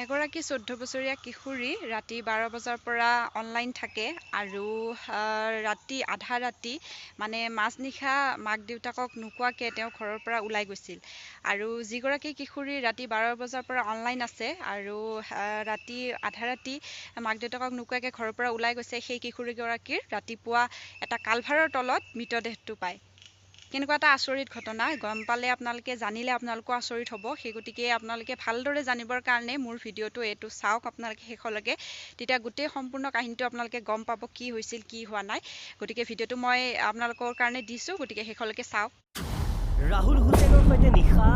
এগৰাকী 14 বছৰীয়া কিশোৰী ৰাতি 12 বজাৰ পৰা অনলাইন থাকে আৰু ৰাতি আধা ৰাতি মানে মাজনিশা মাক দেউতাকক নোকোৱাকৈ তেওঁ ঘৰৰ পৰা ওলাই গৈছিল আৰু যিগৰাকী কিশোৰী ৰাতি 12 বজাৰ পৰা অনলাইন আছে আৰু ৰাতি আধা ৰাতি মাক দেউতাকক নোকোৱাকৈ ঘৰৰ পৰা ওলাই গৈছে সেই কিশোৰীগৰাকীৰ ৰাতিপুৱা এটা কালভাৰৰ তলত মৃতদেহটো পায়। কেনেকুৱা এটা আচৰিত ঘটনা, গম পালে আপোনালোকে জানিলে আপোনালোকো আচৰিত হ'ব। সেই গতিকে আপোনালোকে ভালদৰে জানিবৰ কাৰণে মোৰ ভিডিঅ'টো এইটো চাওক আপোনালোকে শেষলৈকে, তেতিয়া গোটেই সম্পূৰ্ণ কাহিনীটো আপোনালোকে গম পাব কি হৈছিল কি হোৱা নাই। গতিকে ভিডিঅ'টো মই আপোনালোকৰ কাৰণে দিছোঁ, গতিকে শেষলৈকে চাওক। ৰাহুল হুছেইনৰ সৈতে নিশা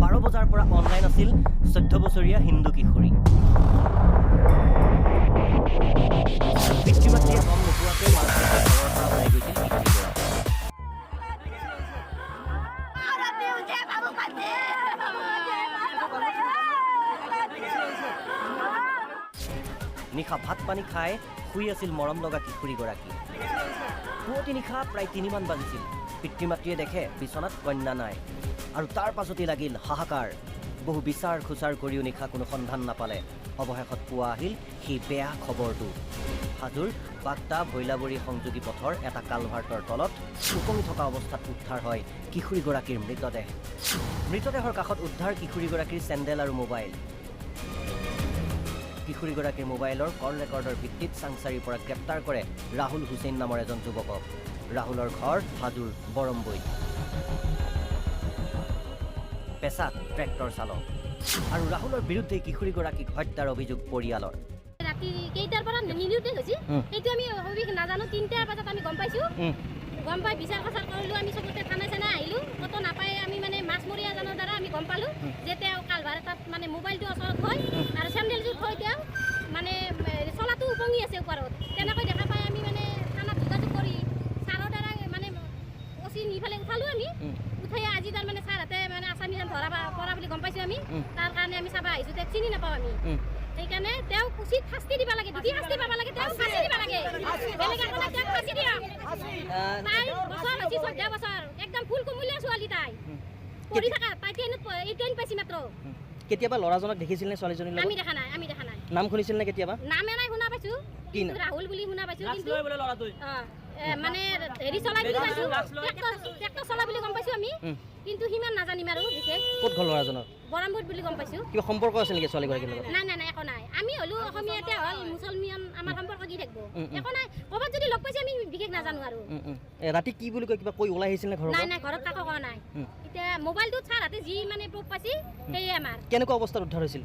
12 বজাৰ পৰা অনলাইন আছিল 14 বছৰীয়া হিন্দু কিশোৰী। পিতৃ মাতৃয়ে গম নোপোৱাকৈ মাজনিশা ঘৰৰ পৰা ওলাই গৈছিল কিশোৰীগৰাকী। নিশা ভাত পানী খাই শুই আছিল মৰম লগা কিশোৰীগৰাকী। পুৱতি নিশা প্ৰায় 3 মান বাজিছিল। পিতৃ মাতৃয়ে দেখে বিচনাত কন্যা নাই আৰু তাৰ পাছতেই লাগিল হাহাকাৰ। বহু বিচাৰ খোচাৰ কৰিও নিশা কোনো সন্ধান নাপালে। অৱশেষত পোৱা আহিল সেই বেয়া খবৰটো। হাজোৰ বাগদা ভৈলাবৰী সংযোগী পথৰ এটা কালভাৰ্টৰ তলত উপঙি থকা অৱস্থাত উদ্ধাৰ হয় কিশোৰীগৰাকীৰ মৃতদেহ। মৃতদেহৰ কাষত উদ্ধাৰ কিশোৰীগৰাকীৰ চেণ্ডেল আৰু মোবাইল। কিশোৰীগৰাকীৰ মোবাইলৰ কল ৰেকৰ্ডৰ ভিত্তিত চাংচাৰীৰ পৰা গ্ৰেপ্তাৰ কৰে ৰাহুল হুছেইন নামৰ এজন যুৱকক। ৰাহুলৰ ঘৰ হাজোৰ বৰমবৈত। পেছাত ট্ৰেক্টৰ চালক আৰু ৰাহুলৰ বিৰুদ্ধে কিশোৰীগৰাকীক হত্যাৰ অভিযোগ পৰিয়ালৰ। ৰাতি কেইটাৰ পৰা নিলুতে হৈছে সেইটো আমি সবিক নাজানো। 3টাৰ বজাত আমি গম পাইছোঁ। গম পাই বিচাৰ খচাৰ কৰিলোঁ। আমি চবতে থানা চানা আহিলোঁ, ক'তো নাপায়। আমি মানে মাছমৰীয়া এজনৰ দ্বাৰা আমি গম পালোঁ যে তেওঁ কালভাৰ এটাত মানে মোবাইলটো ওচৰত থৈ আৰু চেণ্ডেলযোৰ থৈ তেওঁ মানে চলাটো উপঙি আছে ওপৰত। তেনেকৈ দেখা পাই আমি মানে থানাত যোগাযোগ কৰি ছাৰৰ দ্বাৰা মানে অচি নিফালে উঠালোঁ। আমি উঠাই আজি তাৰমানে ছাৰহঁতে মানে আছামিজন ধৰা পৰা বুলি গম পাইছোঁ। আমি তাৰ কাৰণে আমি চাব আহিছোঁ। তেওঁক চিনি নাপাওঁ আমি। সেইকাৰণে তেওঁক উচিত শাস্তি দিব লাগে, দুটি শাস্তি পাব লাগে। তেওঁক ফাঁচি দিব লাগে, বেলেগ একো নাই। তেওঁক ফাঁচি দিয়ক। তাই বছৰ হৈছে 14 বছৰ, একদম ফুল কুমলীয়া ছোৱালী। তাই পঢ়ি থকা, তাই 10 পাইছে মাত্ৰ। কেতিয়াবা ল'ৰাজনক দেখিছিল নে ছোৱালীজনীৰ লগত? আমি দেখা নাই, আমি দেখা নাই। নাম শুনিছিল নে কেতিয়াবা? নামে নাই শুনা পাইছোঁ, কিন্তু ৰাহুল বুলি শুনা পাইছোঁ। কিন্তু মানে হেৰি চলাই বুলি পাইছোঁ, ট্ৰেক্টৰ চলাই বুলি গম পাইছোঁ আমি, কিন্তু সিমান নাজানিম আৰু বিশেষ। ক'ত ঘৰ ল'ৰাজনৰ? বৰামবৈত বুলি গম পাইছোঁ। কিবা সম্পৰ্ক আছে নেকি ছোৱালীগৰাকীৰ লগত? নাই নাই নাই, একো নাই। আমি হ'লো অসমীয়াতে হ'ল মুছলমান, আমাৰ সম্পৰ্ক কি থাকিব? একো নাই। ক'ৰবাত যদি লগ পাইছে আমি বিশেষ নাজানো আৰু। ৰাতি কি বুলি কয়, কিবা কৈ ওলাই আহিছিল নে ঘৰৰ? নাই নাই, ঘৰত কাকো কোৱা নাই। এতিয়া মোবাইলটোত ছাৰহঁতে যি মানে প্ৰুফ পাইছে সেয়ে আমাৰ। কেনেকুৱা অৱস্থাত উদ্ধাৰ হৈছিল?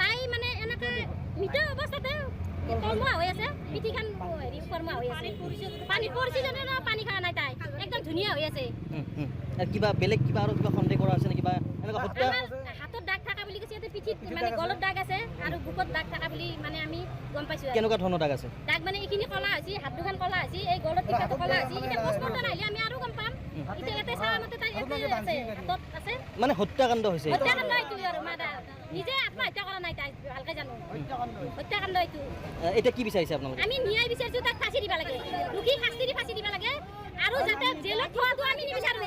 তাই মানে এনেকৈ মৃত অৱস্থাতে কৰ্মোৱা হৈ আছে, পিঠিখন হেৰি কৰ্মোৱা হৈ আছে। পানী পৰিছে জানো না, পানী খোৱা নাই। তাই একদম ধুনীয়া হৈ আছে। কিবা বেলেগ কিবা আৰু কিবা সন্দেহ কৰা আছে নে? কিবা এনেকুৱা হত্যা? হাতত দাগ থকা বুলি কৈছে, পিঠিত মানে গলত দাগ আছে আৰু বুকত দাগ থকা বুলি মানে আমি গম পাইছোঁ। কেনেকুৱা ধৰণৰ দাগ আছে? দাগ মানে এইখিনি কলা হৈছে, হাত দুখন কলা হৈছে, এই গলত টিকাটো কলা হৈছে। এতিয়া পষ্টমৰ্টম আহিলে আমি আৰু গম পাম। এতিয়া ইয়াতে চাওঁ মতে তাই ইয়াতে আছে, হাতত আছে। মানে হত্যাকাণ্ড হৈছে? হত্যাকাণ্ড এইটো আৰু মাদা নিজে আত্মহত্যা কৰা নাই। তাই ভালকে জানো হত্যাকাণ্ড এইটো। এতিয়া কি বিচাৰিছে আপোনালোকে? আমি ন্যায় বিচাৰিছোঁ, তাক ফাঁচি দিব লাগে, দুখী শাস্তি দি ফাঁচি দিব লাগে। আৰু যাতে জেলত থোৱাটো আমি নিবিচাৰোঁ,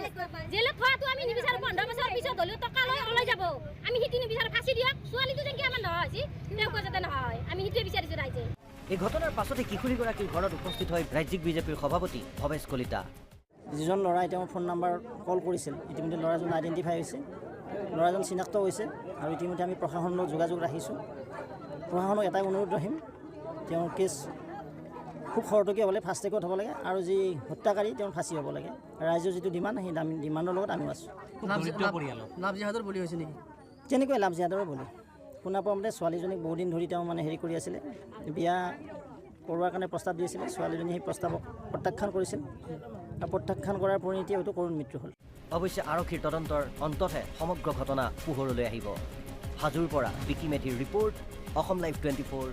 জেলত থোৱাটো আমি নিবিচাৰোঁ। 15 বছৰ পিছত হ'লেও টকা লৈ ওলাই যাব, আমি সেইটো নিবিচাৰোঁ। ফাঁচি দিয়ক। ছোৱালীটো যেনেকৈ আমাৰ নহয় হৈছে, তেওঁকো যাতে নহয়, আমি সেইটোৱে বিচাৰিছোঁ ৰাইজে। এই ঘটনাৰ পাছতে কিশোৰীগৰাকীৰ ঘৰত উপস্থিত হয় ৰাজ্যিক বিজেপিৰ সভাপতি ভৱেশ কলিতা। যিজন ল'ৰাই তেওঁৰ ফোন নাম্বাৰ কল কৰিছিল, ইতিমধ্যে ল'ৰাজন আইডেণ্টিফাই হৈছে, ল'ৰাজন চিনাক্ত হৈছে আৰু ইতিমধ্যে আমি প্ৰশাসনৰ লগত যোগাযোগ ৰাখিছোঁ। প্ৰশাসনক এটাই অনুৰোধ ৰাখিম, তেওঁৰ কেছ খুব খৰতকীয়া হ'লে ফাষ্ট ট্ৰেকত হ'ব লাগে আৰু যি হত্যাকাৰী তেওঁৰ ফাঁচি হ'ব লাগে। ৰাইজৰ যিটো ডিমাণ্ড, সেই ডিমাণ্ডৰ লগত আমিও আছোঁ। লাভজিহাদৰ বলি হৈছে নেকি? তেনেকৈ লাভজিহাদৰে বলি। শুনা পোৱা মতে ছোৱালীজনীক বহুদিন ধৰি তেওঁ মানে হেৰি কৰি আছিলে, বিয়া কৰোৱাৰ কাৰণে প্ৰস্তাৱ দি আছিলে। ছোৱালীজনী সেই প্ৰস্তাৱক প্ৰত্যাখ্যান কৰিছিল আৰু প্ৰত্যাখ্যান কৰাৰ পৰিণতি হয়তো কৰুণ মৃত্যু হ'ল। অৱশ্যে আৰক্ষীৰ তদন্তৰ অন্ততহে সমগ্ৰ ঘটনা পোহৰলৈ আহিব। হাজোৰ পৰা বিকি মেধিৰ ৰিপৰ্ট, অসম লাইভ 24।